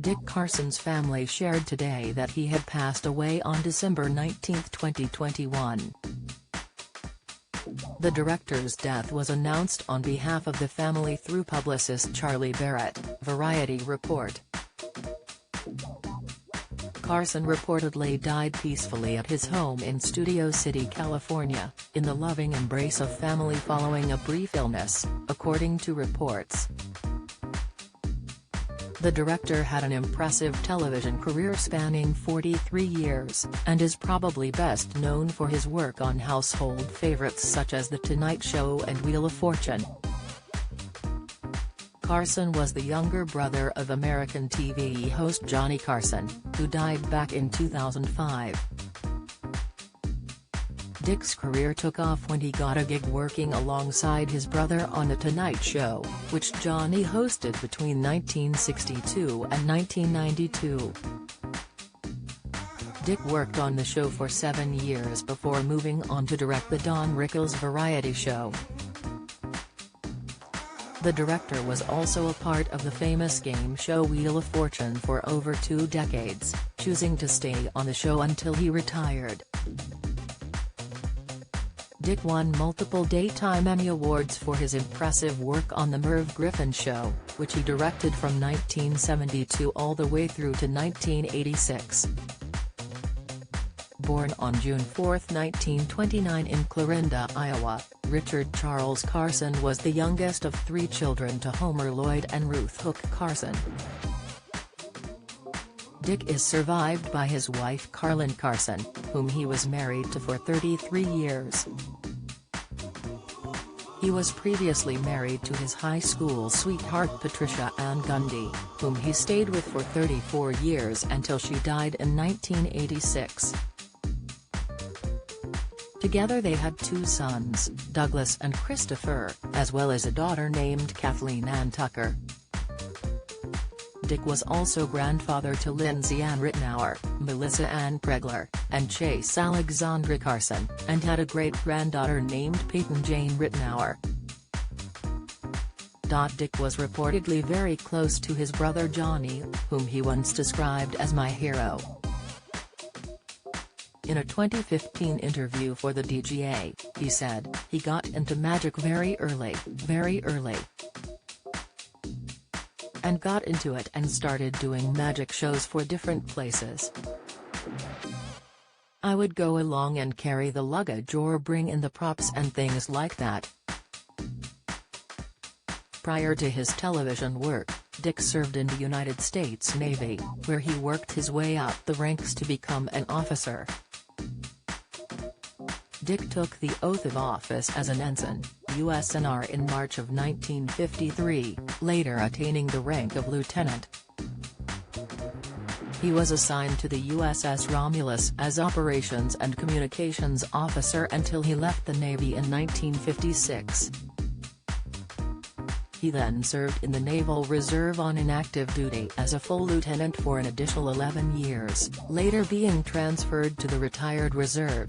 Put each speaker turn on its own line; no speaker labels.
Dick Carson's family shared today that he had passed away on December 19, 2021. The director's death was announced on behalf of the family through publicist Charlie Barrett, Variety report. Carson reportedly died peacefully at his home in Studio City, California, in the loving embrace of family following a brief illness, according to reports. The director had an impressive television career spanning 43 years, and is probably best known for his work on household favorites such as The Tonight Show and Wheel of Fortune. Carson was the younger brother of American TV host Johnny Carson, who died back in 2005. Dick's career took off when he got a gig working alongside his brother on The Tonight Show, which Johnny hosted between 1962 and 1992. Dick worked on the show for 7 years before moving on to direct the Don Rickles variety show. The director was also a part of the famous game show Wheel of Fortune for over 2 decades, choosing to stay on the show until he retired. Dick won multiple Daytime Emmy Awards for his impressive work on The Merv Griffin Show, which he directed from 1972 all the way through to 1986. Born on June 4, 1929 in Clarinda, Iowa, Richard Charles Carson was the youngest of 3 children to Homer Lloyd and Ruth Hook Carson. Dick is survived by his wife Carlin Carson, whom he was married to for 33 years. He was previously married to his high school sweetheart Patricia Ann Gundy, whom he stayed with for 34 years until she died in 1986. Together they had 2 sons, Douglas and Christopher, as well as a daughter named Kathleen Ann Tucker. Dick was also grandfather to Lindsay Ann Ritenour, Melissa Ann Pregler, and Chase Alexandra Carson, and had a great-granddaughter named Peyton Jane Ritenour. Dick was reportedly very close to his brother Johnny, whom he once described as "my hero." In a 2015 interview for the DGA, he said, "He got into magic very early, and got into it and started doing magic shows for different places. I would go along and carry the luggage or bring in the props and things like that." Prior to his television work, Dick served in the United States Navy, where he worked his way up the ranks to become an officer. Dick took the oath of office as an ensign, USNR in March of 1953, later attaining the rank of lieutenant. He was assigned to the USS Romulus as Operations and Communications Officer until he left the Navy in 1956. He then served in the Naval Reserve on inactive duty as a full lieutenant for an additional 11 years, later being transferred to the Retired Reserve.